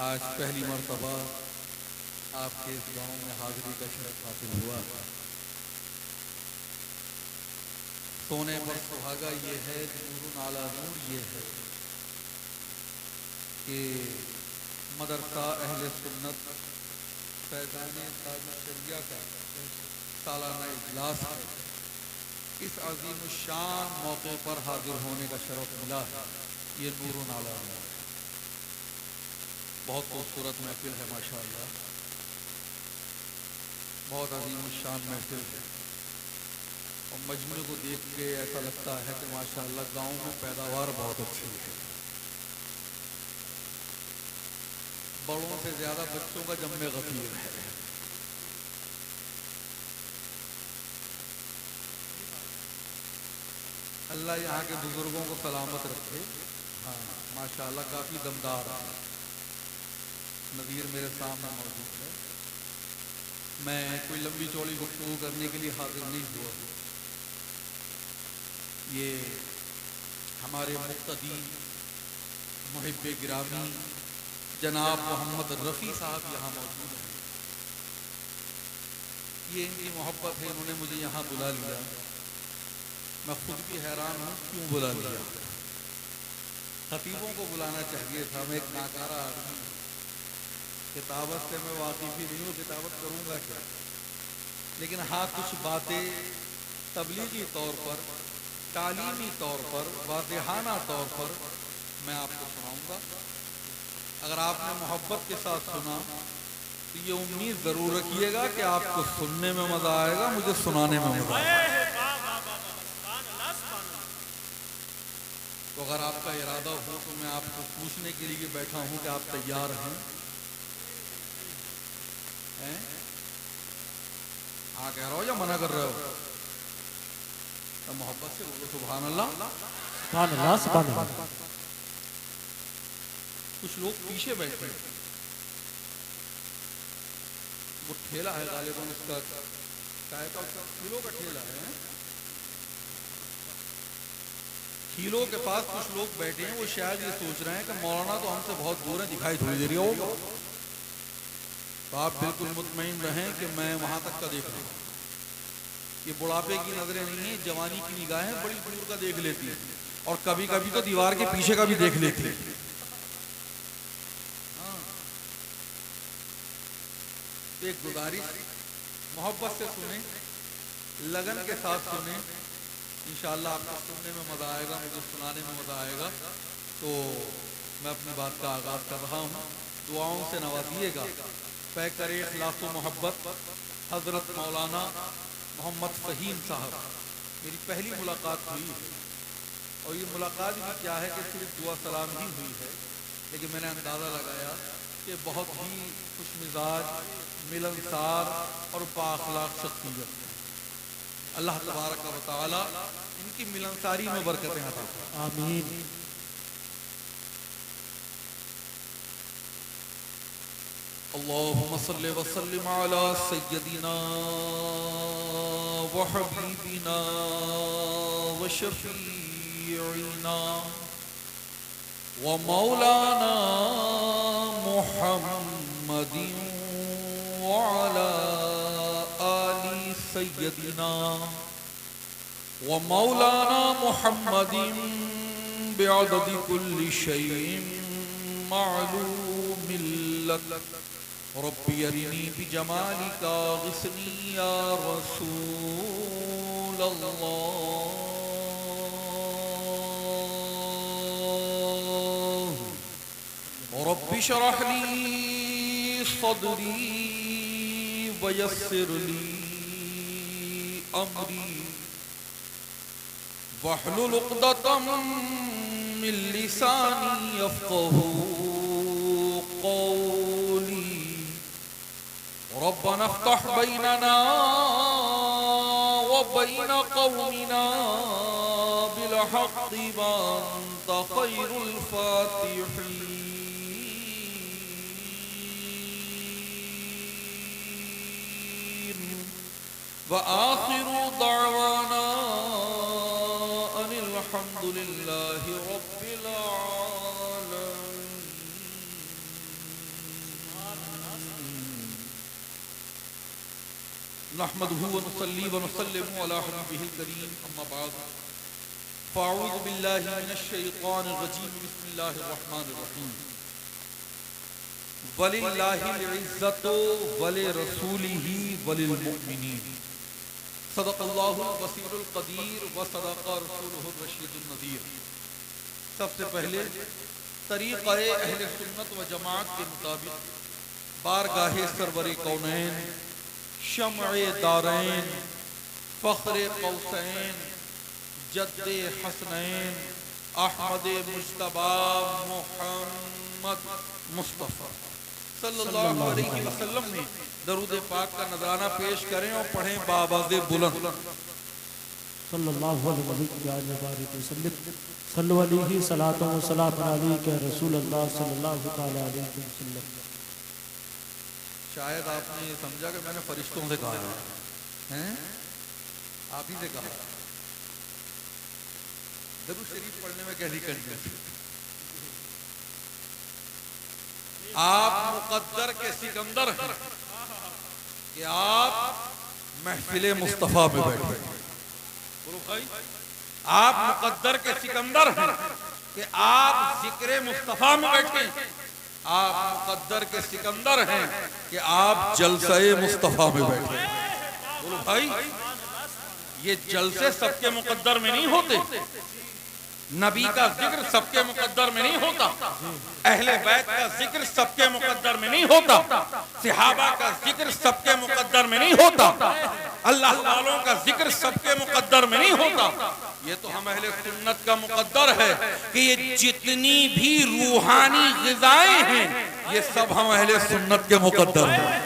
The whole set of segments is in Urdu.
آج پہلی مرتبہ آپ کے اس گاؤں میں حاضری کا شرف حاصل ہوا۔ سونے پر سہاگا یہ ہے، نور علی نور یہ ہے کہ مدرسہ اہل سنت فیضان تاج الشریعہ کا سالانہ اجلاس ہے۔ اس عظیم الشان موقع پر حاضر ہونے کا شرف ملا ہے۔ یہ نور علی نور، بہت خوبصورت محفل ہے ماشاءاللہ، بہت عظیم الشان محفل ہے، اور مجموعے کو دیکھ کے ایسا لگتا ہے کہ ماشاءاللہ گاؤں میں پیداوار بہت اچھی ہے۔ بڑوں سے زیادہ بچوں کا جم غفیر ہے۔ اللہ یہاں کے بزرگوں کو سلامت رکھے۔ ہاں ماشاءاللہ کافی دمدار ہے۔ نظیر میرے سامنے موجود ہے۔ میں کوئی لمبی چوڑی گفتگو کرنے کے لیے حاضر نہیں ہوا ہوں۔ یہ ہمارے مقتدی محب گرامی جناب محمد رفیع صاحب یہاں موجود ہیں۔ یہ ان کی محبت ہے، انہوں نے مجھے یہاں بلا لیا۔ میں خود بھی حیران ہوں کیوں بلا لیا۔ خطیبوں کو بلانا چاہیے تھا، میں ایک ناکارہ آدمی ہوں، کتابت سے میں واقف ہی نہیں ہوں، کتابت کروں گا کیا؟ لیکن ہاں کچھ باتیں تبلیغی طور پر، تعلیمی طور پر، واضحانہ طور پر میں آپ کو سناؤں گا۔ اگر آپ نے محبت کے ساتھ سنا تو یہ امید ضرور رکھیے گا کہ آپ کو سننے میں مزہ آئے گا، مجھے سنانے میں مزہ آئے گا۔ تو اگر آپ کا ارادہ ہو تو میں آپ کو پوچھنے کے لیے بیٹھا ہوں کہ آپ تیار ہیں؟ ہاں کہہ رہا ہو یا منع کر رہے ہو؟ تو محبت سے بولو سبحان اللہ، سبحان اللہ، سبحان اللہ۔ کچھ لوگ پیچھے بیٹھے ہیں، وہ ٹھیلا ہے غالباً اس کا کھیلوں کا ٹھیلا ہے، کھیلوں کے پاس کچھ لوگ بیٹھے ہیں، وہ شاید یہ سوچ رہے ہیں کہ مولانا تو ہم سے بہت دور ہے، دکھائی تھوڑی دے رہی ہو۔ تو آپ بالکل مطمئن رہیں کہ میں وہاں تک کا دیکھ رہا ہوں۔ یہ بڑھاپے کی نظریں نہیں ہیں، جوانی کی نگاہیں بڑی دور کا دیکھ لیتی ہیں، اور کبھی کبھی تو دیوار کے پیچھے کا بھی دیکھ لیتی ہے۔ ایک گزارش، محبت سے سنیں، لگن کے ساتھ سنیں، انشاءاللہ آپ کو سننے میں مزہ آئے گا، مجھے سنانے میں مزہ آئے گا۔ تو میں اپنی بات کا آغاز کر رہا ہوں، دعاؤں سے نوازیے گا۔ پیکر اخلاص و محبت حضرت مولانا محمد فہیم صاحب، میری پہلی ملاقات ہوئی ہے، اور یہ ملاقات بھی کیا ہے کہ صرف دعا سلام ہی ہوئی ہے، لیکن میں نے اندازہ لگایا کہ بہت ہی خوش مزاج، ملنسار اور بااخلاق شخصیت ہے۔ اللہ تبارک و تعالی ان کی ملنساری میں برکتیں عطا فرمائے۔ آمین۔ اللہم صلی وسلم علی سیدنا و حبیبنا و شفیعنا و مولانا محمد و علی آل سیدنا و مولانا محمد بعدد کل شیء معلوم لک ربی ارنی بجمالک غثنی یا رسول اللہ رب اشرح لی صدری ویسر لی امری واحلل عقدۃ من لسانی یفقهوا قولی ربنا افتح بیننا وبین قومنا بالحق وانت خیر الفاتحین وآخر دعوانا ان الحمد للہ رب العالمین۔ نحمده ونصلي ونسلم على حبيبه الكريم اما بعد فاعوذ بالله من الشيطان الرجيم بسم الله الرحمن الرحيم وللہ العزت ولرسولہ وللمؤمنین صدق اللہ البصیر القدیر وصدق رسولہ الرشید النذیر۔ سب سے پہلے طریقہ اہل سنت و جماعت کے مطابق بارگاہ سرور کونین، شمع دارین، فخر قوسین، جد حسنین، احمد مجتبی محمد مصطفیٰ صلی اللہ علیہ وسلم میں درود پاک کا نذرانہ پیش کریں اور پڑھیں بآواز بلند۔ صلی اللہ علیہ وسلم صلو علیہ صلاۃ و سلام علیک رسول اللہ صلی اللہ علیہ وسلم۔ شاید آپ نے سمجھا کہ میں نے فرشتوں سے کہا ہے، آپ ہی سے کہا۔ درود شریف پڑھنے میں کیسی کنجوسی۔ آپ مقدر کے سکندر ہیں کہ آپ محفل مصطفیٰ میں بیٹھے، آپ مقدر کے سکندر ہیں کہ آپ ذکر مصطفیٰ میں بیٹھے، آپ مقدر کے سکندر ہیں کہ آپ جلسہ مصطفیٰ میں بیٹھے۔ بولو بھائی، یہ جلسے سب کے مقدر میں نہیں ہوتے، نبی کا ذکر سب کے مقدر میں نہیں ہوتا، اہل بیت کا ذکر سب کے مقدر میں نہیں ہوتا، صحابہ کا ذکر سب کے مقدر میں نہیں ہوتا، اللہ والوں کا ذکر سب کے مقدر میں نہیں ہوتا۔ یہ تو ہم اہل سنت کا مقدر ہے کہ یہ جتنی بھی روحانی غذائیں ہیں یہ سب ہم اہل سنت کے مقدر ہیں۔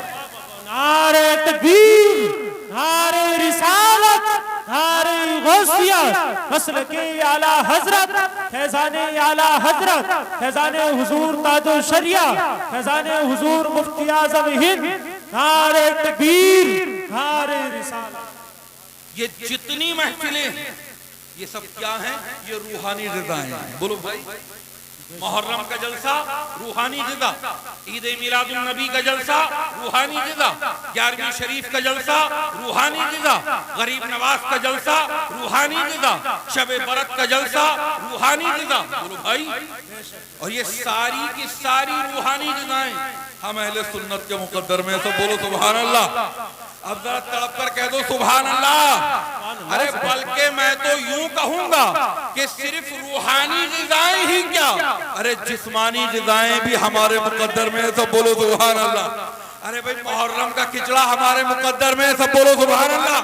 نعرہ تکبیر، نعرہ رسالت، نعرہ غوثیہ، مسلک اعلیٰ حضرت، فیضان اعلیٰ حضرت، فیضان حضور تاج الشریعہ، فیضان حضور مفتی اعظم ہند، نعرہ تکبیر، نعرہ رسالت۔ یہ جتنی محفلیں ہیں یہ سب کیا ہیں؟ یہ روحانی غذائیں ہیں۔ بولو بھائی، محرم کا جلسہ روحانی غذا، عید میلاد النبی کا جلسہ روحانی غذا، 11ویں شریف کا جلسہ روحانی غذا، غریب نواز کا جلسہ روحانی غذا، شب برات کا جلسہ روحانی غذا۔ بولو بھائی، اور یہ ساری کی ساری روحانی غذائیں ہم اہل سنت کے مقدر میں۔ سب بولو سبحان اللہ۔ اب ذرا تڑپ کر کہہ دو سبحان اللہ۔ ارے بلکہ میں تو یوں کہوں گا کہ صرف روحانی غذائیں ہی کیا، ارے جسمانی غذائیں بھی ہمارے مقدر میں۔ سب بولو سبحان اللہ۔ ارے بھائی محرم کا کھچڑا ہمارے مقدر میں۔ سب بولو سبحان اللہ۔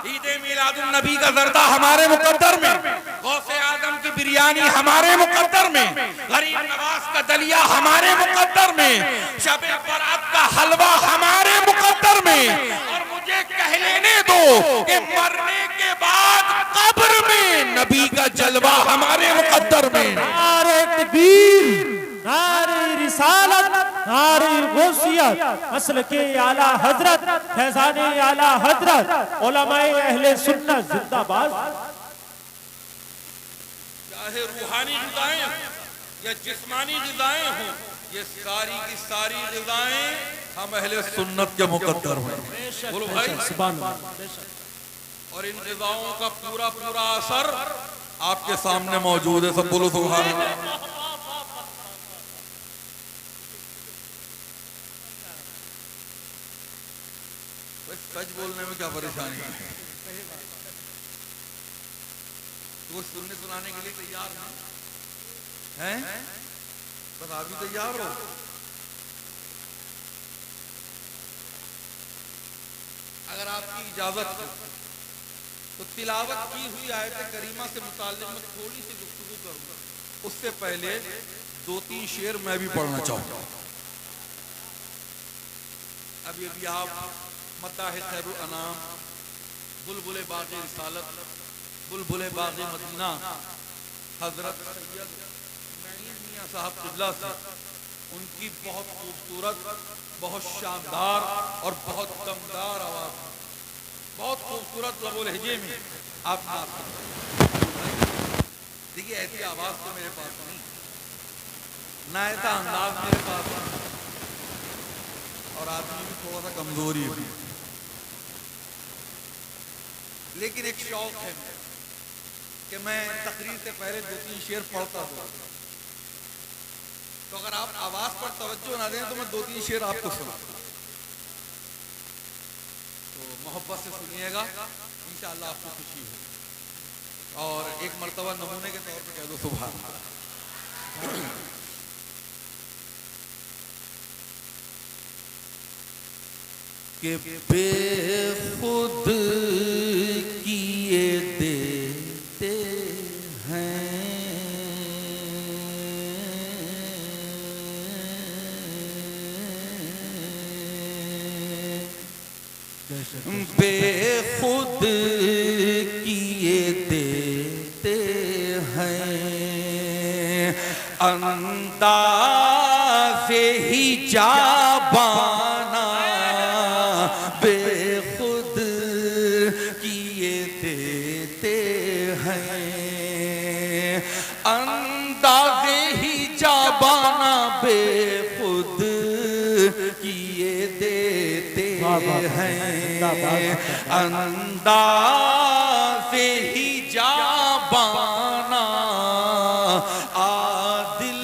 عید میلاد النبی کا زردہ ہمارے مقدر میں، غوث اعظم کی بریانی ہمارے مقدر میں، غریب نواز کا دلیا ہمارے مقدر میں، شب برات کا حلوہ ہمارے مقدر میں، اور مجھے کہہ لینے دو کہ مرنے کے بعد قبر میں نبی کا جلوہ ہمارے مقدر میں۔ نعرہ تکبیر، نعرہ رسالت، نعرہ غوثیت، مسلک اعلیٰ حضرت، فیضان اعلیٰ حضرت، علماء اہل سنت زندہ باد۔ چاہے روحانی غذائیں یا جسمانی غذائیں ہوں، یہ ساری کی ساری غذائیں ہم اہل سنت کے مقدر ہیں۔ بولو بھائی، سبحان اللہ۔ اور ان غذاؤں کا پورا پورا اثر آپ کے سامنے موجود ہے۔ سب بولو سبحان اللہ۔ سچ بولنے میں کیا پریشانی ہے؟ تو سننے سنانے کے لیے تیار ہیں؟ بس آپ بھی تیار ہو؟ اگر آپ کی اجازت ہو تو تلاوت کی ہوئی آیت کریمہ سے متعلق میں تھوڑی سی گفتگو کروں گا۔ اس سے پہلے 2-3 شعر میں بھی پڑھنا چاہوں گا۔ ابھی آپ مداح خیر الانام، بلبل باغ رسالت، بلبل باغ مدینہ، حضرت سید معین میاں صاحب قبلہ سے ان کی بہت خوبصورت، بہت شاندار اور بہت دمدار آواز، بہت خوبصورت لب و لہجے میں آپ دیکھیے ایسی آواز تو میرے پاس نہیں، نہ ایسا انداز میرے پاس نہیں، اور آدمی بھی تھوڑا سا کمزوری ہے، لیکن ایک شوق ہے میرا کہ میں تقریر سے پہلے 2-3 شعر پڑھتا ہوں. تو اگر آپ آواز پر توجہ نہ دیں تو میں 2-3 شعر آپ کو سناتا ہوں. تو محبت سے سنیے گا, انشاءاللہ آپ کو خوشی ہوگی. اور ایک مرتبہ نمونے کے طور پہ کہہ دو سبحان اللہ. کہ بے خود کیے دیتے ہیں بے خود کیے دیتے ہیں انداز ہی جابانا بے خود کیے دیتے ہیں انداز ہی جابانا بے خود کیے دیتے ہیں انداز ہی جابانا عادل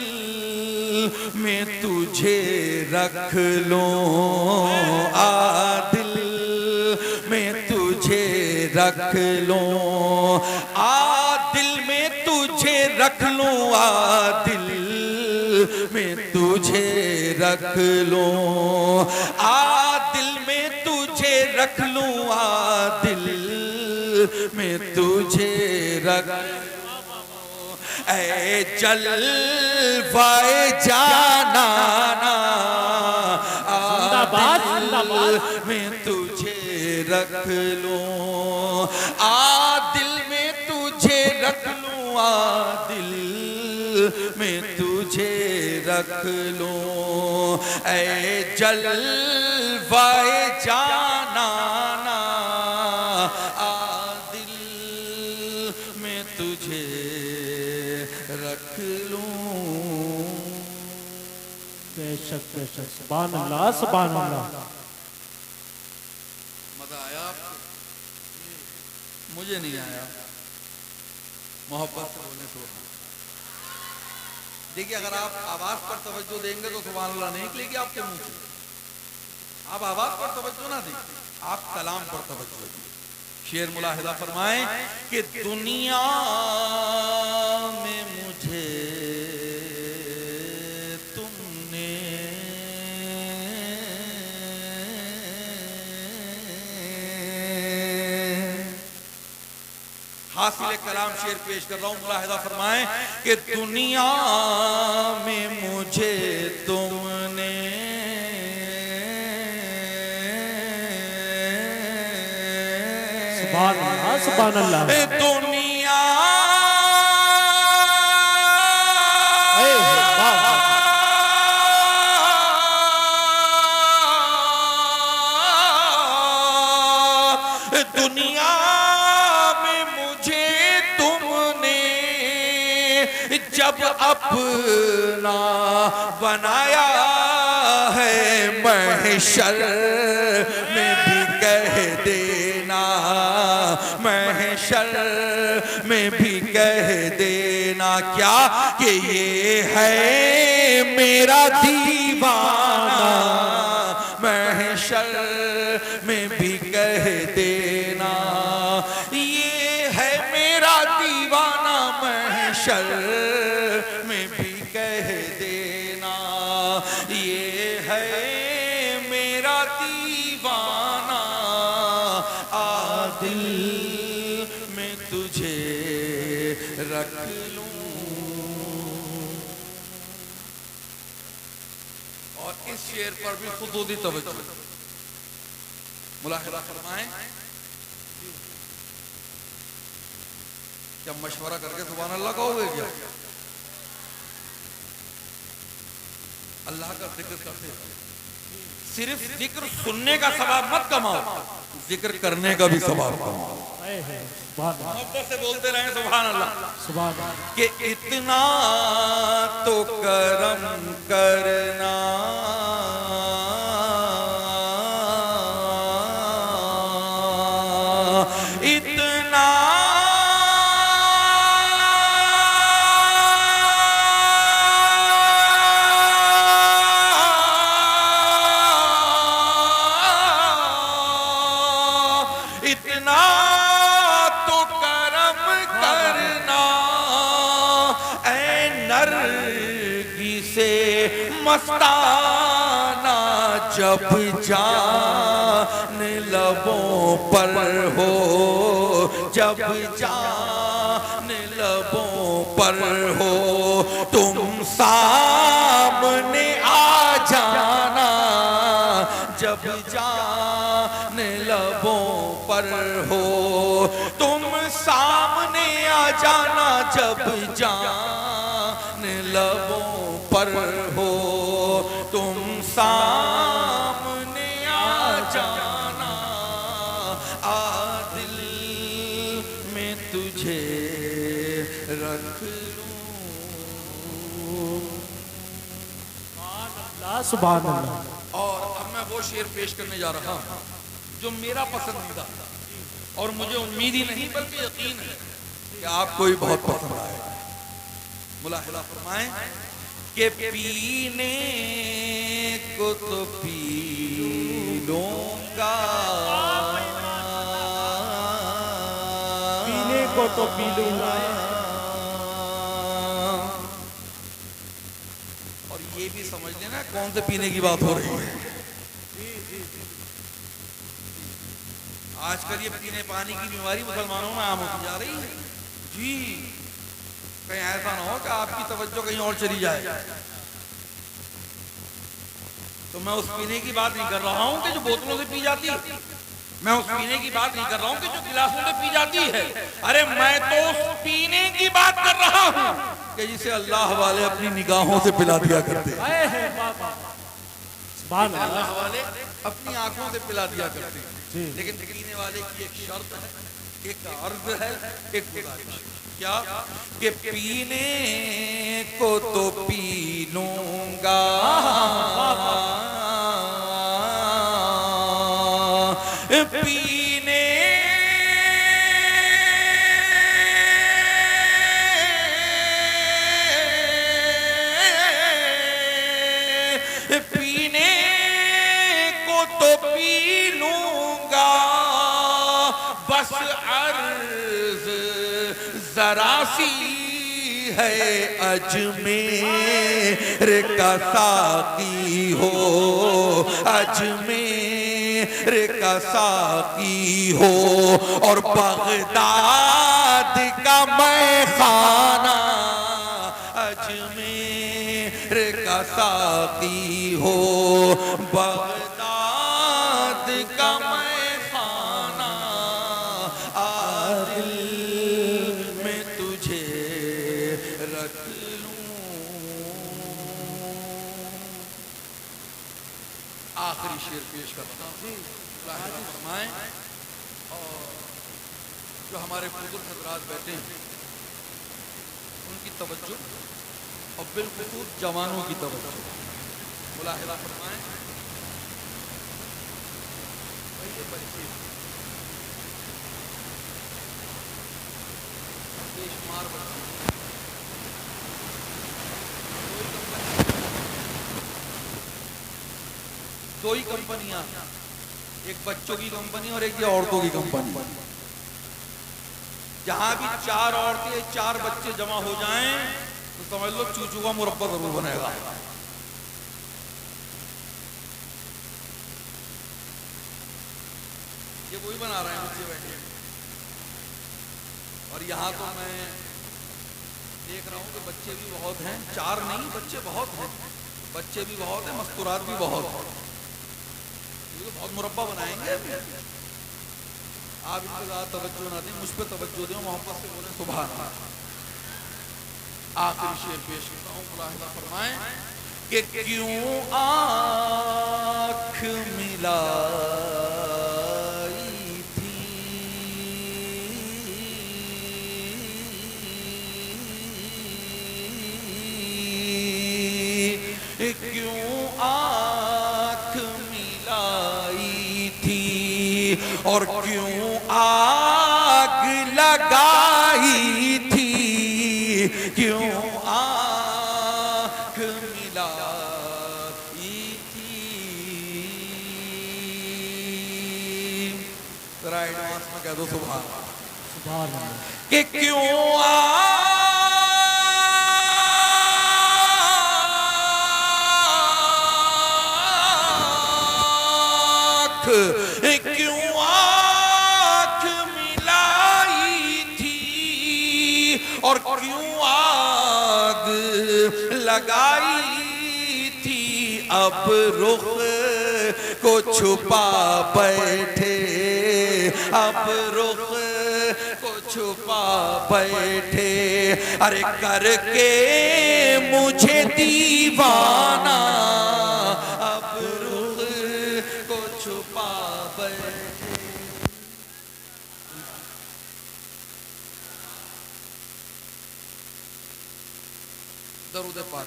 میں تجھے رکھ لوں عادل میں تجھے رکھ لوں عادل میں تجھے رکھ لوں عادل میں تجھے رکھ لوں عادل میں تجھے رکھ لوں عادل میں تجھے رکھ اے جلوائے جانانا عادل میں تجھے رکھ لوں عادل میں تجھے رکھ لوں عادل میں تجھے رکھ لوں اے جلوائے جانانا عادل میں تجھے رکھ لوں. بے شک بے شک. سبحان اللہ سبحان اللہ. مزہ آیا آپ کو؟ مجھے نہیں آیا. محبت سے بولنے سے ہوتا. دیکھیے اگر آپ آواز پر توجہ دیں گے تو سبحان اللہ نہیں نکلے گی آپ کے منہ سے. آپ آواز پر توجہ نہ دیں, آپ کلام پر توجہ دیں. شعر ملاحظہ فرمائیں کہ دنیا میں مجھے تم نے حاصل کلام شعر پیش کر رہا ہوں, ملاحظہ فرمائیں کہ دنیا میں مجھے تم نے سبحان اللہ سبحان اللہ. دنیا دنیا میں مجھے تم نے جب اپنا بنایا ہے محشر میں بھی کہہ دینا محشر میں بھی کہہ دینا کیا کہ یہ ہے میرا دیوانہ محشر میں بھی کہہ دینا یہ ہے میرا دیوانہ محشر میں بھی کہہ دینا یہ ہے میرا دیوانہ عادل میں تجھے رکھ لوں. اور اس شعر پر بھی خصوصی توجہ ملاحظہ فرمائیں. کیا مشورہ کر کے سبحان اللہ کہو گے کیا؟ اللہ کا ذکر کرتے صرف ذکر سننے کا ثواب مت کماؤ, ذکر کرنے کا بھی ثواب کماؤ. محبت سے بولتے رہیں سبحان اللہ سبحان اللہ. کہ اتنا تو کرم کرنا اتنا سے مستانہ جب جان لبوں پر ہو، جب جان لبوں پر ہو، تم سامنے آ جانا جب جان لبوں پر ہو، تم سامنے آ جانا جب جان لبوں پر ہو، تم سامنے آ جانا، آ دل میں تجھے رکھ لوں۔ سبحان اللہ۔ اور اب میں وہ شعر پیش کرنے جا رہا ہوں جو میرا پسندیدہ اور مجھے امید ہی نہیں بلکہ یقین ہے کہ آپ کو ہی بہت پسند آئے گا۔ ملاحظہ فرمائیں کہ پینے کو تو پی لوں گا، پینے کو تو پی لوں گا، اور یہ بھی سمجھ لینا کون سے پینے کی بات ہو رہی ہے۔ آج کل یہ پینے پانی کی بیماری مسلمانوں میں عام ہوتی جا رہی ہے جی، کہیں ایسا نہ ہو کہ آپ کی توجہ کہیں اور چلی جائے۔ تو میں اس پینے کی بات نہیں کر رہا ہوں کہ جو بوتلوں سے پی جاتی ہے، میں اس پینے کی بات نہیں کر رہا ہوں کہ جو گلاسوں سے پی جاتی ہے، ارے میں تو اس پینے کی بات کر رہا ہوں کہ جسے اللہ والے اپنی نگاہوں سے پلا دیا کرتے ہیں، سبحان اللہ۔ اللہ والے اپنی آنکھوں سے پلا دیا کرتے ہیں، لیکن پینے والے کی ایک شرط ہے، ایک عرض ہے، ایک گزارش ہے، کیا کہ پینے کو تو پی لوں گا، پینے پینے کو تو پی لوں گا، بس عرض ذرا سی ہے اجمیر کا ساقی ہو، اجمیر کا ساقی ہو، اور بغداد کا میں خانہ، اجمیر کا ساقی ہو، بغداد کا میں خانہ، دل میں تجھے رکھ لوں۔ آخری شعر پیش کرتا ہوں، ملاحظہ فرمائیں، اور جو ہمارے بزرگ حضرات بیٹھے ہیں ان کی توجہ اور بالخصوص جوانوں کی توجہ ملاحظہ فرمائیں۔ پہلے بچے بے شمار بچے، دو ہی کمپنیاں، ایک بچوں کی کمپنی اور ایک یہ عورتوں کی کمپنی، جہاں بھی 4 عورتیں 4 بچے جمع ہو جائیں تو سمجھ لو چوچو کا مربع ضرور بنے گا۔ یہ وہی بنا رہے ہیں بچے بیٹھے، اور یہاں تو میں دیکھ رہا ہوں کہ بچے بھی بہت ہیں، 4 نہیں بچے بہت ہیں، بچے بھی بہت ہیں، مستورات بھی بہت ہیں، یہ بہت مربع بنائیں گے۔ آپ ان کو زیادہ توجہ نہ دیں، مجھ پہ توجہ دیں، محبت سے بولیں سبحان اللہ۔ آخری شعر پیش کرتا ہوں، ملاحظہ فرمائیں کہ کیوں آنکھ ملائی تھی کیوں آنکھ ملائی تھی، اور کیوں آگ لگائی تھی، کیوں آنکھ ملائی تھی۔ ذرا ایڈوانس میں کہہ دو سبحان اللہ، کہ کیوں آگ کیوں آگ لگائی تھی اب رخ کو چھپا بیٹھے اب رخ کو چھپا بیٹھے ارے کر کے مجھے دیوانہ اب رخ کو چھپا بیٹھے درود پاک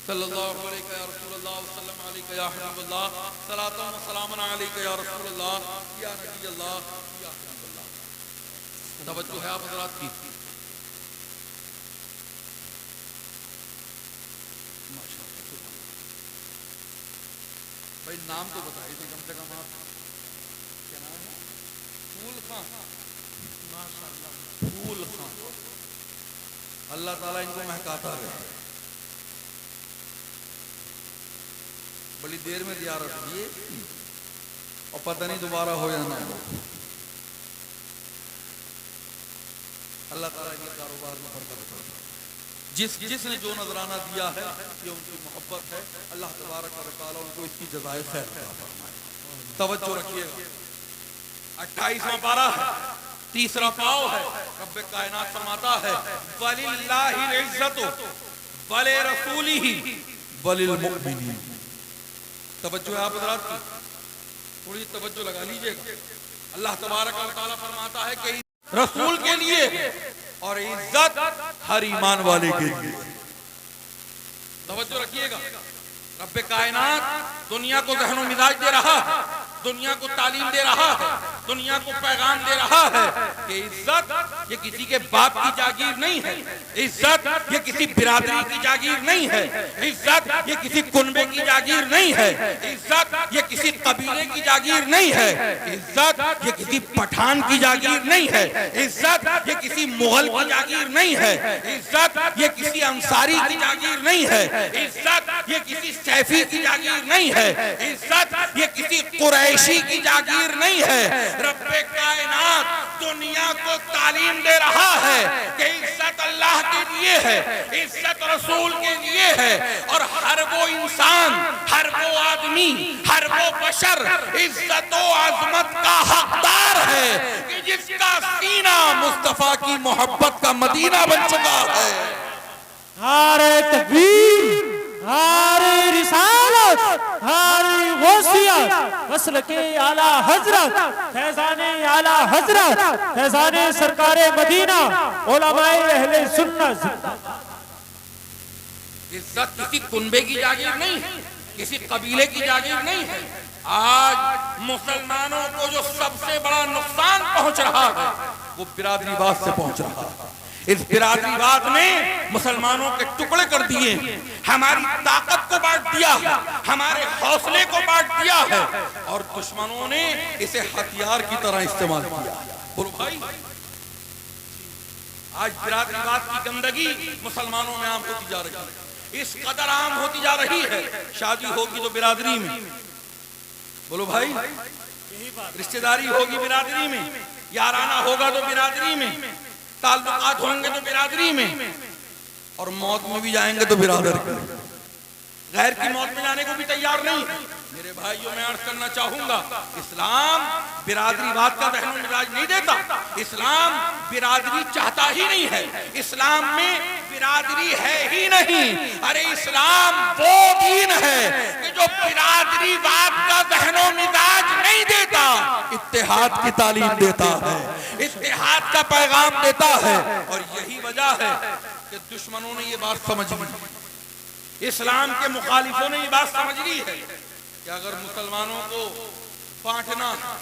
صلی اللہ علیہ یا رسول اللہ وسلم علیہ یا حبیب اللہ صلاۃ و سلام علیک یا رسول اللہ یا نبی اللہ یا حبیب اللہ. توجہ ہے آپ حضرات کی. بھائی نام تو بتائیے تھے کم سے کم آپ کیا نام ہے؟ پھول خان. پھول خان. اللہ تعالیٰ ان کو مہکاتا رہے. بڑی دیر میں زیارت ہوئی اور پتہ نہیں دوبارہ ہو یا نہ ہو. اللہ تعالیٰ کے کاروبار میں برکت کرے. جس نے جو نذرانہ دیا ہے یہ ان کی محبت ہے. اللہ تبارک و تعالیٰ ان کو اس کی جزائے خیر عطا فرمائے. توجہ رکھیے گا. 28واں پارہ ہے, تیسرا پاؤ ہے. رب کائنات فرماتا ہے وَلِلَّهِ الْعِزَّةُ وَلِرَسُولِهِ وَلِلْمُؤْمِنِينَ. توجہ ہے آپ حضرات کی, تھوڑی توجہ لگا لیجئے گا. اللہ تبارک و تعالیٰ فرماتا ہے کہ رسول کے لیے اور عزت ہر ایمان والے کے لیے. توجہ رکھیے گا. رب کائنات دنیا کو ذہن و مزاج دے رہا ہے, دنیا کو تعلیم دے رہا ہے, دنیا کو پیغام دے رہا ہے کہ عزت یہ کسی کے باپ کی جاگیر نہیں ہے, عزت یہ کسی برادری کی جاگیر نہیں ہے, عزت یہ کسی کنبے کی جاگیر نہیں ہے, عزت یہ کسی قبیلے کی جاگیر نہیں ہے, عزت یہ کسی پٹھان کی جاگیر نہیں ہے, عزت یہ کسی مغل کی جاگیر نہیں ہے, عزت یہ کسی انصاری کی جاگیر نہیں ہے, عزت یہ کسی سیفی کی جاگیر نہیں ہے, عزت یہ کسی قریشی کی جاگیر نہیں ہے. رب کائنات دنیا کو تعلیم دے رہا ہے کہ عزت اللہ کے لیے ہے, عزت رسول کے لیے ہے, اور ہر وہ انسان, ہر وہ آدمی, ہر وہ بشر عزت و عظمت کا حقدار ہے کہ جس کا سینہ مصطفیٰ کی محبت کا مدینہ بن چکا ہے. نعرہ تکبیر, نعرہ رسالت, نعرہ غوثیت, مسلک اعلیٰ حضرت, فیضان اعلیٰ حضرت, فیضان سرکار مدینہ, علماء اہل سنت. عزت کسی کنبے کی جاگیر نہیں ہے, کسی قبیلے کی جاگیر نہیں ہے. آج مسلمانوں کو جو سب سے بڑا نقصان پہنچ رہا ہے وہ برادری بات سے پہنچ رہا ہے. اس برادری بات نے مسلمانوں کے ٹکڑے کر دیے, ہماری طاقت کو بانٹ دیا ہے, ہمارے حوصلے کو بانٹ دیا ہے, اور دشمنوں نے اسے ہتھیار کی طرح استعمال کیا. بولو بھائی, آج برادری بات کی گندگی مسلمانوں میں عام ہوتی جا رہی ہے, اس قدر عام ہوتی جا رہی ہے. شادی ہوگی تو برادری میں, بولو بھائی, رشتہ داری ہوگی برادری میں, یارانہ ہوگا تو برادری میں, تعلقات ہوں گے تو برادری میں, اور موت میں بھی جائیں گے تو برادر کی. غیر کی موت میں جانے کو بھی تیار نہیں. میرے بھائیوں میں عرض کرنا چاہوں گا, اسلام برادری بات کا ذہن و مزاج نہیں دیتا, اسلام برادری چاہتا ہی نہیں ہے, اسلام میں برادری ہے ہی نہیں. ارے اسلام وہ دین ہے کہ جو برادری بات کا ذہن و مزاج نہیں دیتا, اتحاد کی تعلیم دیتا ہے, اتحاد کا پیغام دیتا ہے. اور یہی وجہ ہے کہ دشمنوں نے یہ بات سمجھ لی, اسلام کے مخالفوں نے یہ بات سمجھ لی ہے کہ اگر مسلمانوں کو بانٹنا ہے,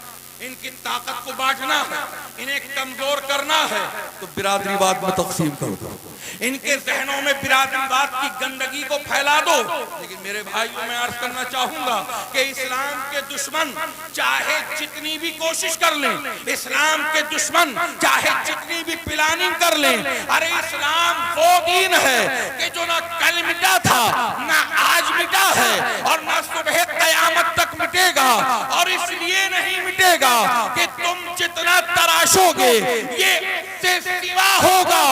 ان کی طاقت کو بانٹنا ہے, انہیں کمزور کرنا ہے, تو برادری بات میں تقسیم کر دو, ان کے ذہنوں میں برادری بات کی گندگی کو پھیلا دو. لیکن میرے بھائیوں میں عرض کرنا چاہوں گا کہ اسلام کے دشمن چاہے جتنی بھی کوشش کر لیں, اسلام کے دشمن چاہے جتنی بھی پلاننگ کر لیں, ارے اسلام وہ دین ہے کہ جو نہ کل مٹا تھا, نہ آج مٹا ہے, اور نہ صبح قیامت تک مٹے گا. اور اس لیے نہیں مٹے گا کہ تم جتنا تراشو گے, یہ سے سوا ہوگا.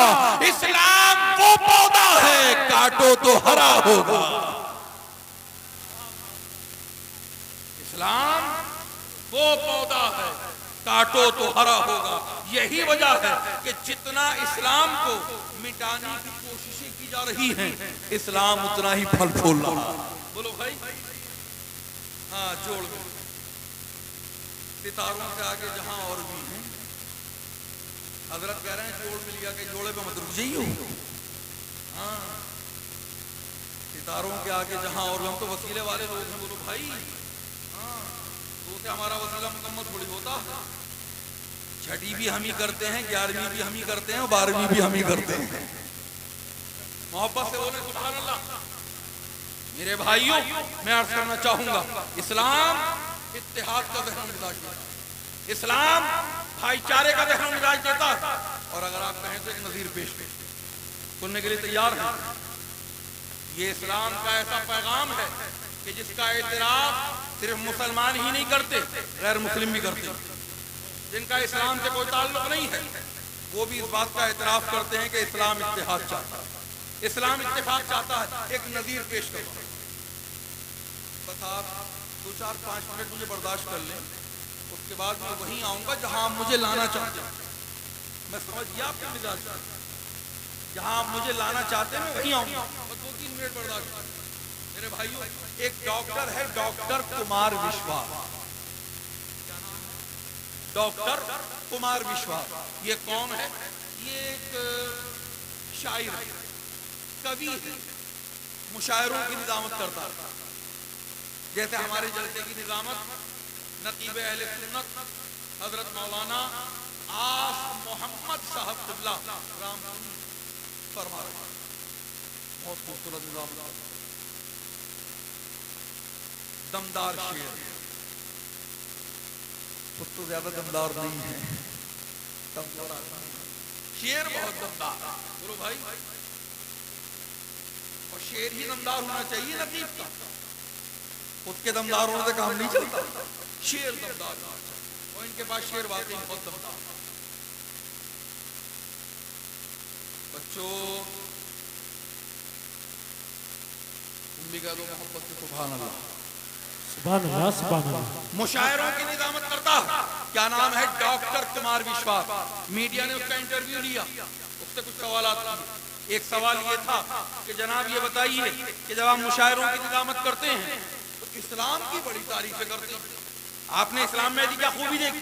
اسلام وہ پودا ہے کاٹو تو ہرا ہوگا. اسلام وہ پودا ہے کاٹو تو ہرا ہوگا. یہی وجہ ہے کہ جتنا اسلام کو مٹانے کی کوششیں کی جا رہی ہیں اسلام اتنا ہی پھل پھول رہا. بولو بھائی. ہاں جوڑ دو. ستاروں سے آگے جہاں اور بھی ہیں. حضرت کہہ رہے ہیں جوڑ مل گیا کہ جوڑے پہ مت رک جائیے. ہاں ستاروں کے آگے جہاں اور ہم تو وسیلے والے لوگ ہیں. بولو بھائی. ہاں تو سے ہمارا وسیلہ مکمل تھوڑی ہوتا. چھٹی بھی ہم ہی کرتے ہیں, 11ویں بھی ہم ہی کرتے ہیں, اور 12ویں بھی ہم ہی کرتے ہیں. محبت سے بولے سبحان اللہ. میرے بھائیوں میں عرض کرنا چاہوں گا اسلام اتحاد کا ذہن و مزاج دیتا ہے. اسلام بھائی چارے کا ذہن و مزاج دیتا ہے. اور اگر آپ کہیں تو ایک نظیر پیش سننے کے لیے تیار ہیں. یہ اسلام کا ایسا پیغام ہے کہ جس کا اعتراف صرف مسلمان ہی نہیں کرتے, غیر مسلم بھی کرتے. جن کا اسلام سے کوئی تعلق نہیں ہے وہ بھی اس بات کا اعتراف کرتے ہیں کہ اسلام اتحاد چاہتا ہے, اسلام اتفاق چاہتا ہے. ایک نظیر پیش کرتا ہوں. بس آپ 2-4-5 منٹ مجھے برداشت کر لیں, اس کے بعد میں وہیں آؤں گا جہاں آپ مجھے لانا چاہتے ہیں. میں سمجھ گیا آپ کے مزاج, جہاں آپ مجھے لانا چاہتے ہیں میں وہیں آؤں گا. بس 2-3 منٹ برداشت کر. میرے بھائیوں ایک ڈاکٹر ہے ڈاکٹر کمار وشواس. ڈاکٹر کمار وشواس یہ کون ہے؟ یہ ایک شاعر ہے, کوی ہے, مشاعروں کی نظامت کرتا ہے. جیسے ہمارے جلسے کی نظامت نقیب اہل سنت حضرت مولانا آص محمد صاحب قبلہ رام فرما رہے ہیں. بہت خوبصورت نظامت, دمدار شعر. خود تو زیادہ دمدار نہیں ہے, شعر بہت دمدار. بولو بھائی. اور شعر ہی دمدار ہونا چاہیے نقیب کا. خود کے دمدار ہونے سے کام نہیں چلتا, شعر دمدار ہونا چاہیے. اور ان کے پاس شعر واقعی بہت دمدار. بچوں تم بھی کہہ دو محبت سے سبحان اللہ. سبحان اللہ سبحان اللہ. مشاعروں کی نظامت کرتا ہے. کیا نام ہے؟ ڈاکٹر کمار وشواس. میڈیا نے اس کا انٹرویو لیا, اس سے کچھ سوالات کیے. ایک سوال یہ تھا کہ جناب یہ بتائیے کہ جب آپ مشاعروں کی نظامت کرتے ہیں تو اسلام کی بڑی تعریفیں کرتے ہیں. آپ نے اسلام میں ایسی کیا خوبی دیکھی,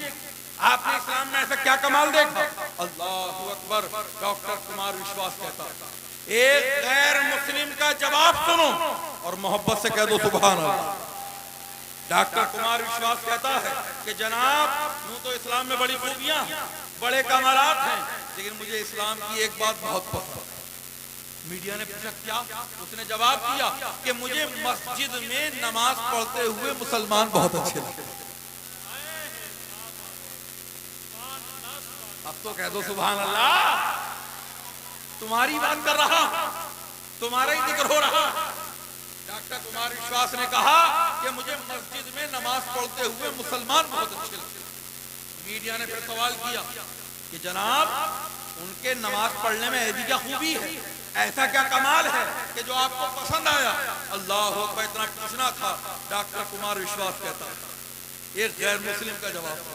آپ نے اسلام میں ایسا کیا کمال دیکھا؟ اللہ اکبر. ڈاکٹر کمار وشواس کہتا ہے. ایک غیر مسلم کا جواب سنو اور محبت سے کہہ دو سبحان اللہ. ڈاکٹر کمار وشواس کہتا ہے کہ جناب یوں تو اسلام میں بڑی خوبیاں بڑے کمالات ہیں, لیکن مجھے اسلام کی ایک بات بہت پسند ہے. میڈیا نے پوچھا کیا؟ اس نے جواب دیا کہ مجھے مسجد میں نماز پڑھتے ہوئے مسلمان بہت اچھے لگتے ہیں. اب تو کہہ دو سبحان اللہ. تمہاری بات کر رہا, تمہارا ہی ذکر ہو رہا. ڈاکٹر کمار وشواس نے کہا کہ مجھے مسجد میں نماز پڑھتے ہوئے مسلمان بہت اچھے لگتے ہیں. میڈیا نے پھر سوال کیا کہ جناب ان کے نماز پڑھنے میں ایسی کیا خوبی ہے, ایسا کیا کمال ہے کہ جو آپ کو پسند آیا؟ اللہ اکبر. اتنا پوچھنا تھا. ڈاکٹر کمار وشواس کہتا ہے. ایک غیر مسلم کا جواب تھا.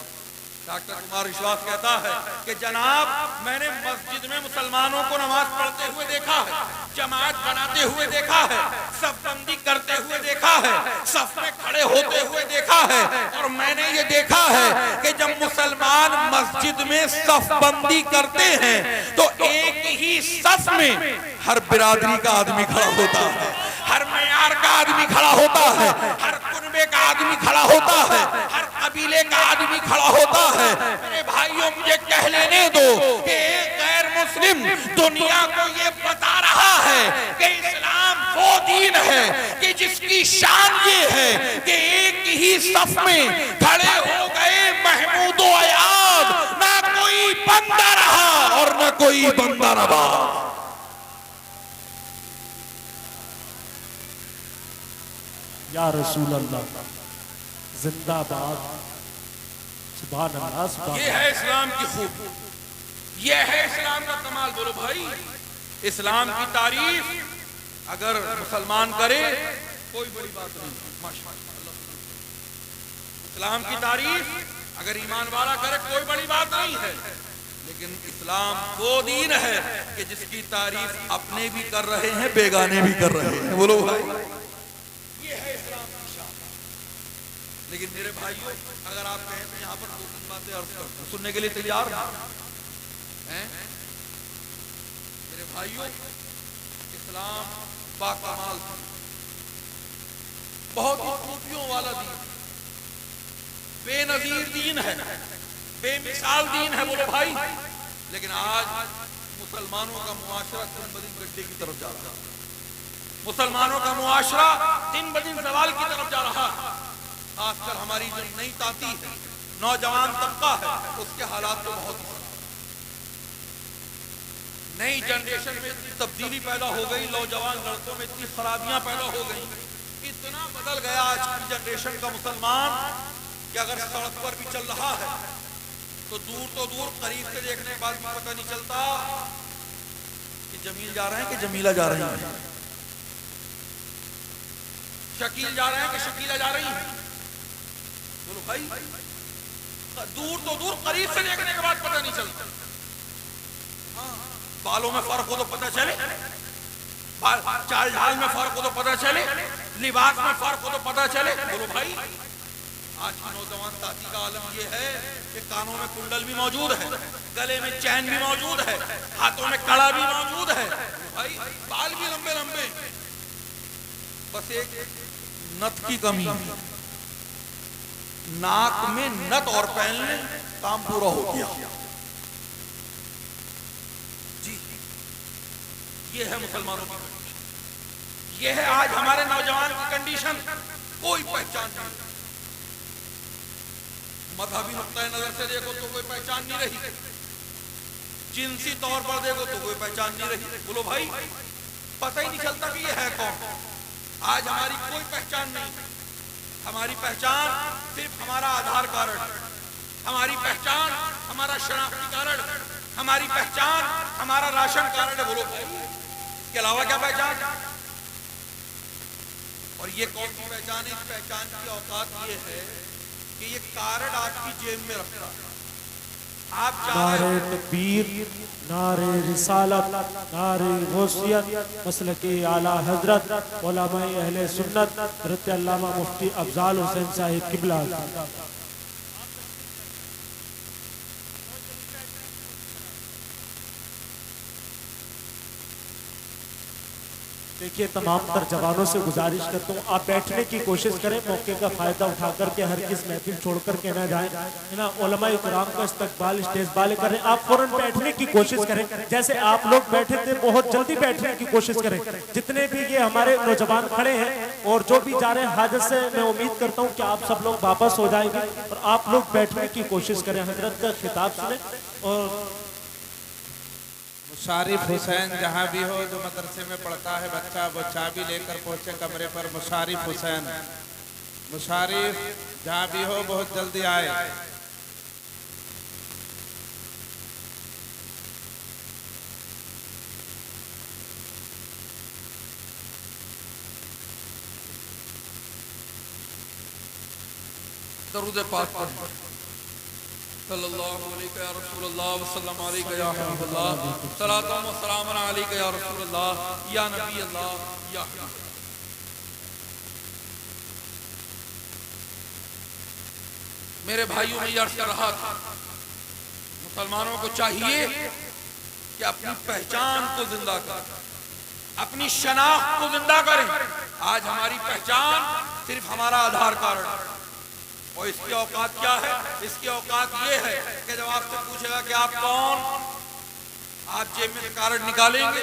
ڈاکٹر کمار وشواس کہتا ہے کہ جناب میں نے مسجد میں مسلمانوں کو نماز پڑھتے ہوئے دیکھا ہے, جماعت بناتے ہوئے دیکھا ہے, صف بندی کرتے ہوئے دیکھا ہے, صف میں کھڑے ہوتے ہوئے دیکھا ہے. اور میں نے یہ دیکھا ہے کہ جب مسلمان مسجد میں صف بندی کرتے ہیں تو ایک ہی صف میں ہر برادری کا آدمی کھڑا ہوتا ہے, ہر معیار کا آدمی کھڑا ہوتا ہے, ہر کنبے کا آدمی کھڑا ہوتا ہے, ہر قبیلے کا آدمی کھڑا ہوتا ہے. میرے بھائیوں مجھے کہہ لینے دو کہ ایک غیر مسلم دنیا کو یہ بتا رہا ہے کہ اسلام وہ دین ہے کہ جس کی شان یہ ہے کہ ایک ہی صف میں کھڑے ہو گئے محمود و ایاد, نہ کوئی بندہ رہا اور نہ کوئی بندہ رہا. یا رسول اللہ زندہ باد. سبحان اللہ سبحان اللہ. یہ ہے اسلام کی خوب. یہ ہے اسلام کا کمال. بولو بھائی, اسلام کی تعریف اگر مسلمان کرے کوئی بڑی بات نہیں. ماشاءاللہ, اسلام کی تعریف اگر ایمان والا کرے کوئی بڑی بات نہیں ہے. لیکن اسلام وہ دین ہے کہ جس کی تعریف اپنے بھی کر رہے ہیں, بیگانے بھی کر رہے ہیں. بولو بھائی, یہ ہے اسلام کی شان. لیکن میرے بھائیوں, اگر آپ کہیں تو یہاں پر دو تین باتیں عرض کرتا ہوں, سننے کے لیے تیار ہیں میرے بھائیوں؟ اسلام باکمال دین, بہت ہی خوبیوں والا دین, بے نظیر دین ہے, بے مثال دین ہے. بولو بھائی, لیکن آج مسلمانوں کا معاشرہ دن بدن گڈھے کی طرف جا رہا ہے. مسلمانوں کا معاشرہ دن بدن زوال کی طرف جا رہا ہے. خاص کر ہماری جو نئی تاتی ہے, نوجوان طبقہ ہے, اس کے حالات تو بہت ہی خراب. نئی جنریشن میں اتنی تبدیلی پیدا ہو گئی, نوجوان لڑکوں میں اتنی خرابیاں پیدا ہو گئی, اتنا بدل گیا آج کی جنریشن کا مسلمان کہ اگر سڑک پر بھی چل رہا ہے تو دور قریب سے دیکھنے کے بعد بھی پتہ نہیں چلتا کہ جمیل جا رہے ہیں کہ جمیلہ جا رہی ہیں, شکیل جا رہے ہیں کہ شکیلہ جا رہی ہیں. بولو بھائی, دور قریب سے دیکھنے کے بعد پتہ نہیں چلتا. بالوں میں فرق ہو تو پتہ چلے, چال ڈھال میں فرق ہو تو پتہ چلے, لباس میں فرق ہو تو پتہ چلے. بولو بھائی, آج کی نوجوان ساتھی کا عالم یہ ہے کہ کانوں میں کنڈل بھی موجود ہے, گلے میں چین بھی موجود ہے, ہاتھوں میں کڑا بھی موجود ہے. بھائی, بال بھی لمبے لمبے, بس ایک نت کی کمی, ناک میں نت اور پہن لیں کام پورا ہو گیا. جی, یہ ہے مسلمانوں کی کنڈیشن, یہ ہے آج ہمارے نوجوان کی کنڈیشن. کوئی پہچان نہیں, مذہبی نقطۂ نظر سے دیکھو تو کوئی پہچان نہیں رہی, جنسی طور پر دیکھو تو کوئی پہچان نہیں رہی. بولو بھائی, پتہ ہی نہیں چلتا کہ یہ ہے کون. آج ہماری کوئی پہچان نہیں. ہماری پہچان صرف ہمارا آدھار کارڈ, ہماری پہچان ہمارا شناختی کارڈ, ہماری پہچان ہمارا راشن کارڈ ہے. بولو بھائی, اس کے علاوہ کیا پہچان؟ اور یہ کون سی پہچان ہے؟ اس پہچان کی اوقات یہ ہے کہ یہ کارڈ آپ کی جیب میں رکھتا ہے. آپ نعرہ تکبیر, نعرہ رسالت, نعرہ غوثیت, مسلک اعلیٰ حضرت علماء اہل سنت حضرت علامہ مفتی افضال حسین صاحب قبلہ. دیکھیے, تمام تر جوانوں سے گزارش کرتا ہوں آپ بیٹھنے کی کوشش کریں, موقع کا فائدہ اٹھا کر کے ہر کس محفل چھوڑ کر کے نہ جائیں. علماء کرام کا استقبال اسٹیج والے کریں, آپ فوراً بیٹھنے کی کوشش کریں. جیسے آپ لوگ بیٹھے تھے بہت جلدی بیٹھنے کی کوشش کریں. جتنے بھی یہ ہمارے نوجوان کھڑے ہیں اور جو بھی جا رہے ہیں, حاجت سے میں امید کرتا ہوں کہ آپ سب لوگ واپس ہو جائیں گے اور آپ لوگ بیٹھنے کی کوشش کریں. حضرت کا خطاب سنیں. اور مشارف حسین جہاں بھی ہو, جو مدرسے میں پڑھتا ہے بچہ, وہ چابی لے کر پہنچے کمرے پر. مشارف حسین, مشارف جہاں بھی ہو بہت جلدی آئے. درود پاک پڑھیں. صلی اللہ علیہ یا رسول اللہ وسلم علیہ یا حبیب اللہ, صلاۃ و سلام علیہ یا رسول اللہ یا نبی اللہ یا حبیب. میرے بھائیوں میں یہ عرض کر رہا تھا, مسلمانوں کو چاہیے کہ اپنی پہچان کو زندہ کریں, اپنی شناخت کو زندہ کریں. آج ہماری پہچان صرف ہمارا آدھار کارڈ, اور اس کی اوقات کیا ہے؟ اس کی اوقات یہ ہے کہ جب آپ سے پوچھے گا کہ آپ کون, آپ جیب میں کارڈ نکالیں گے,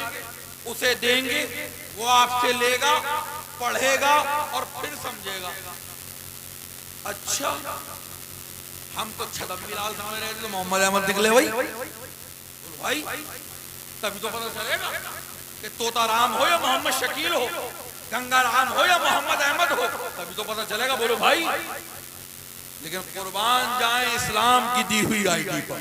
اسے دیں گے, وہ آپ سے لے گا, پڑھے گا اور پھر سمجھے گا. اچھا, ہم تو چھدم بلال سمجھ رہے تھے تو محمد احمد نکلے. بھائی تبھی تو پتہ چلے گا کہ طوطا رام ہو یا محمد شکیل ہو, گنگا رام ہو یا محمد احمد ہو, تبھی تو پتہ چلے گا. بولو بھائی, لیکن قربان جائیں اسلام کی دی ہوئی آئی ڈی پر,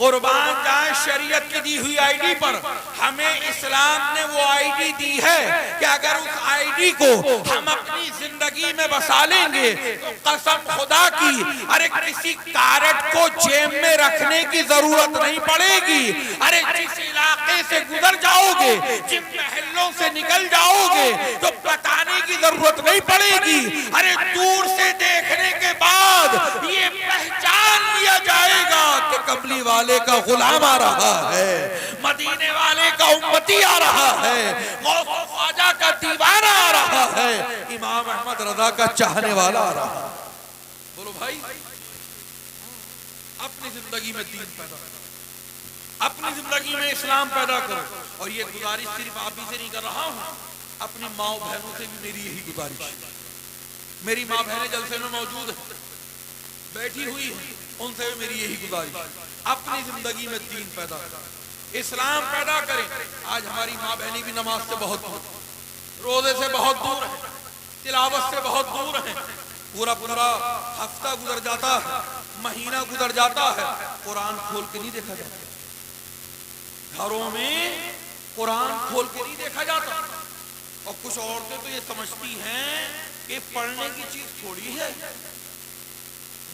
قربان جائیں شریعت کی دی ہوئی آئی ڈی پر. ہمیں اسلام نے وہ آئی ڈی دی ہے کہ اگر اس آئی ڈی کو ہم اپنی زندگی میں بسا لیں گے تو قسم خدا کی ارے کسی کارٹ کو جیب میں رکھنے کی ضرورت نہیں پڑے گی. ارے جس علاقے سے گزر جاؤ گے, جن محلوں سے نکل جاؤ گے تو بتانے کی ضرورت نہیں پڑے گی. ارے دور سے دیکھنے کے بعد یہ پہچان لیا جائے گا کہ کملی والے کا غلام آ رہا ہے, مدینے والے کا امتی آ رہا ہے, غوث و خواجہ کا دیوانہ آ رہا ہے, امام احمد رضا کا چاہنے والا آ رہا ہے. بولو بھائی, اپنی زندگی میں دین پیدا کرو, اپنی زندگی میں اسلام پیدا کرو. اور یہ گزارش صرف آپ ہی سے نہیں کر رہا ہوں, اپنی ماں بہنوں سے بھی میری یہی گزارش ہے. میری ماں بہنیں جلسے میں موجود ہیں, بیٹھی ہوئی ہیں, ان سے بھی میری یہی گزارش ہے, اپنی زندگی میں دین پیدا کریں, اسلام پیدا کریں. آج ہماری ماں بہنیں بھی نماز سے بہت دور, روزے سے بہت دور ہیں, تلاوت سے بہت دور ہیں. پورا ہفتہ گزر جاتا ہے, مہینہ گزر جاتا ہے, قرآن کھول کے نہیں دیکھا جاتا, گھروں میں قرآن کھول کے نہیں دیکھا جاتا. اور کچھ عورتیں تو یہ سمجھتی ہیں کہ پڑھنے کی چیز تھوڑی ہے,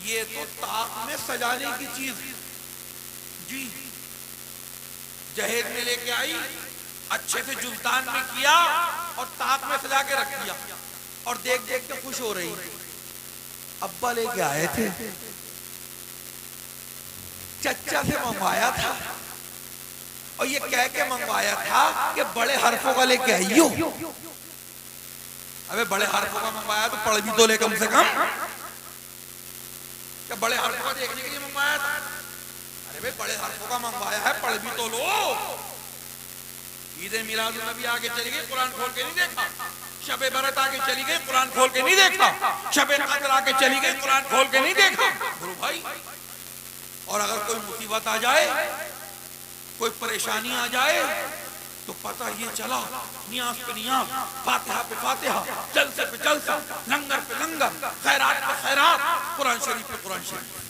یہ تو طاق میں سجانے کی چیز. جی جہیز میں لے کے آئی, اچھے سے جلدان میں کیا اور طاق میں سجا کے رکھ دیا, اور دیکھ دیکھ کے خوش ہو رہی. ابا لے کے آئے تھے, چچا سے منگوایا تھا, اور یہ کہہ کے منگوایا تھا کہ بڑے حرفوں کا لے کے آئیو. ابے بڑے حرفوں کا منگوایا تو پڑھ بھی تو لے کم سے کم, کہ بڑے حرفوں کا دیکھنے کے لیے منگوایا تھا. ارے بھائی بڑے حرفوں کا منگوایا ہے, پڑھ بھی تو لو. عید میلاد النبی آگے چلی گئی, قرآن کھول کے نہیں دیکھا. شب برات آگے چلی گئی, قرآن کھول کے نہیں دیکھا. شب قدر آگے چلی گئی, قرآن کھول کے نہیں دیکھا. بولو بھائی, اور اگر کوئی مصیبت آ جائے, کوئی پریشانی آ جائے, تو پتہ یہ چلا نیاز پہ نیاز, فاتحہ پہ فاتحہ, جلسے پہ جلسہ, لنگر پہ لنگر, خیرات پہ خیرات, قرآن شریف پہ قرآن شریف.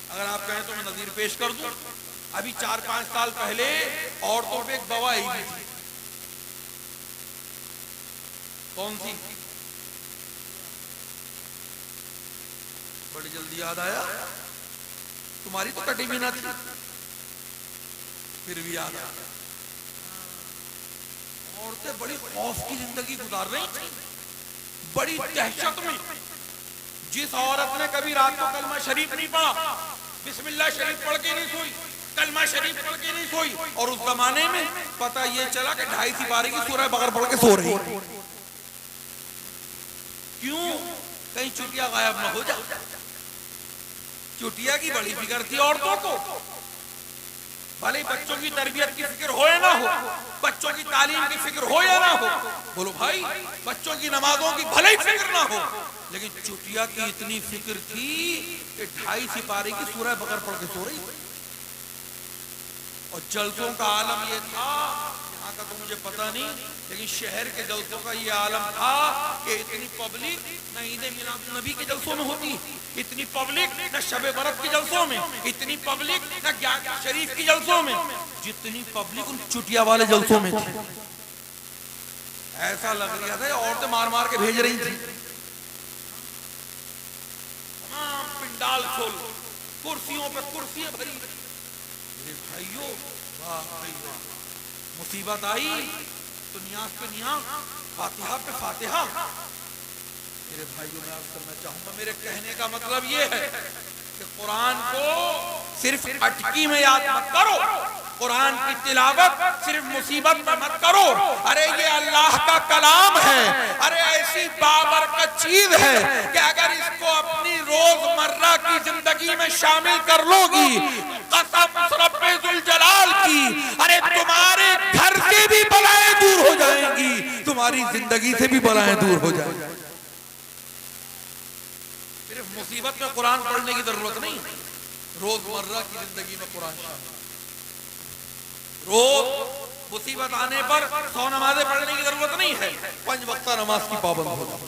اگر آپ کہیں تو میں نظیر پیش کر دوں, ابھی 4-5 سال پہلے عورتوں پہ ایک دوا آئی ہوئی تھی. کون سی؟ بڑی جلدی یاد آیا, تمہاری تو کٹی بھی نہ تھی, پھر بھی یاد آیا. عورتیں بڑی خوف کی زندگی گزار رہی تھی, بڑی دہشت میں. جس عورت نے کبھی رات کو کلمہ شریف نہیں پڑھا, بسم اللہ شریف پڑھ کے نہیں سوئی, کلمہ شریف پڑھ کے نہیں سوئی, اور اس زمانے میں پتہ یہ چلا کہ 2.5 سپارے کی سورہ بقرہ پڑھ کے سو رہی. کیوں؟ کہیں چٹیا غائب نہ ہو جائے. چٹیا کی بڑی فکر تھی عورتوں کو, بھلے بچوں کی تربیت کی فکر ہو یا نہ ہو, بچوں کی تعلیم کی فکر ہو یا نہ ہو. بولو بھائی, بچوں کی نمازوں کی بھلے ہی فکر نہ ہو, لیکن چٹیا کی اتنی فکر تھی کہ 2.5 سپارے کی سورہ بقرہ پڑھ کے سو رہی. اور جلسوں کا عالم یہ تھا, یہاں کا تو مجھے پتہ نہیں, لیکن شہر کے جلسوں کا یہ عالم تھا کہ اتنی پبلک نہ عید میلاد النبی کے جلسوں میں ہوتی, اتنی پبلک نہ شب برات کے جلسوں میں, اتنی پبلک نہ گیان شریف کی جلسوں میں, جتنی پبلک ان چٹیا والے جلسوں میں تھی. ایسا لگ رہا تھا عورتیں مار مار کے بھیج رہی تھی. پنڈال کھول, کرسیوں پہ کرسیاں بھری. بھائیو واہ بھائی واہ, مصیبت آئی تو نیاز پہ نیاز, فاتحہ پہ فاتحہ. میرے بھائیو میں عرض کرنا چاہوں گا, میرے کہنے کا مطلب یہ ہے کہ قرآن کو صرف اٹکی میں یاد مت کرو, قرآن کی تلاوت صرف مصیبت میں مت کرو. ارے یہ اللہ کا کلام ہے, ارے ایسی بابرکت چیز ہے کہ اگر اس کو اپنی روزمرہ کی زندگی میں شامل کر لو گی, قسم رب ذوالجلال کی, ارے تمہارے گھر سے بھی بلائیں دور ہو جائیں گی, تمہاری زندگی سے بھی بلائیں دور ہو جائیں گی. صرف مصیبت میں قرآن پڑھنے کی ضرورت نہیں, روزمرہ کی زندگی میں قرآن شامل. روز مصیبت آنے پر 100 نمازیں پڑھنے کی ضرورت نہیں ہے, 5 وقتہ نماز کی پابند ہو جاؤ.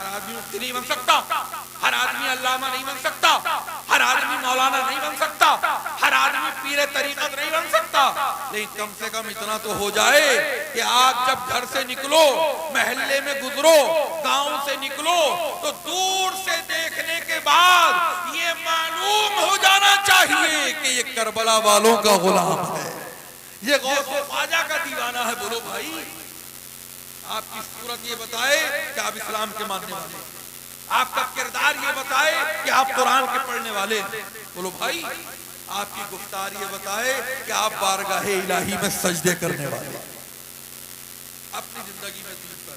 ہر آدمی مفتی نہیں بن سکتا، ہر آدمی علامہ نہیں بن سکتا، ہر آدمی مولانا نہیں بن سکتا، ہر آدمی پیر طریقت نہیں بن سکتا، لیکن کم سے کم اتنا تو ہو جائے کہ آپ جب گھر سے نکلو، محلے میں گزرو، گاؤں سے نکلو تو دور سے دیکھنے کے بعد یہ معلوم ہو جانا چاہیے کہ یہ کربلا والوں کا غلام ہے، یہ غوث و خواجہ کا دیوانہ ہے۔ بولو بھائی، آپ کی صورت یہ بتائے کہ آپ اسلام کے ماننے والے ہیں، آپ کا کردار یہ بتائے کہ آپ قرآن کے پڑھنے والے ہیں۔ بولو بھائی، آپ کی گفتار یہ بتائے کہ آپ بارگاہ الہی میں سجدے کرنے والے ہیں، اپنی زندگی میں دین پر۔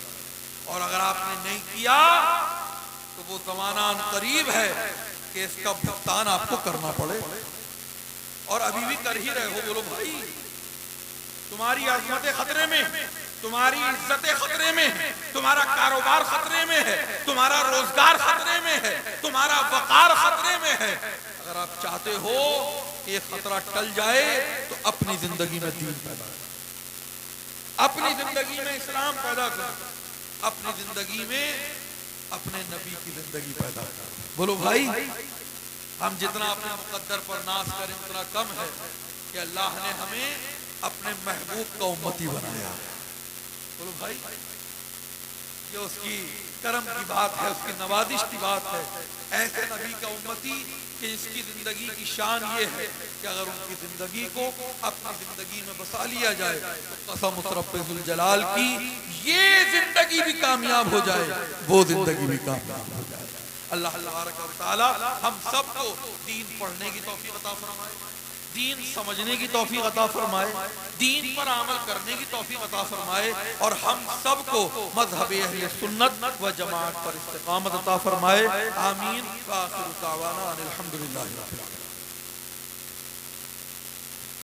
اور اگر آپ نے نہیں کیا تو وہ زمانہ قریب ہے کہ اس کا بھگتان آپ کو کرنا پڑے، اور ابھی بھی کر ہی رہے ہو۔ بولو بھائی، تمہاری عظمت خطرے میں، تمہاری عزت خطرے میں ہے، تمہارا کاروبار خطرے میں ہے، تمہارا روزگار خطرے میں ہے، تمہارا وقار خطرے میں ہے۔ اگر آپ چاہتے ہو کہ یہ خطرہ ٹل جائے تو اپنی زندگی میں دین پیدا کرو، اپنی زندگی میں اسلام پیدا کرو، اپنی زندگی میں اپنے نبی کی زندگی پیدا کرو۔ بولو بھائی، ہم جتنا اپنے مقدر پر ناز کریں اتنا کم ہے کہ اللہ نے ہمیں اپنے محبوب کا امتی بنایا ہے۔ بولو بھائی، یہ اس کی کرم کی بات ہے، اس کی نوازش کی بات ہے، ایسے نبی کا امتی کہ اس کی زندگی کی شان یہ ہے کہ اگر ان کی زندگی کو اپنی زندگی میں بسا لیا جائے تو قسم اس رب ذوالجلال کی یہ زندگی بھی کامیاب ہو جائے، وہ زندگی بھی کامیاب ہو جائے۔ اللہ تبارک و تعالی ہم سب کو دین پڑھنے کی توفیق عطا فرمائے، دین سمجھنے کی توفیق عطا فرمائے، دین پر عمل کرنے کی توفیق عطا فرمائے، اور ہم سب کو مذہب اہل سنت و جماعت پر استقامت عطا فرمائے۔ آمین۔ وآخر دعوانا ان الحمدللہ رب العالمین۔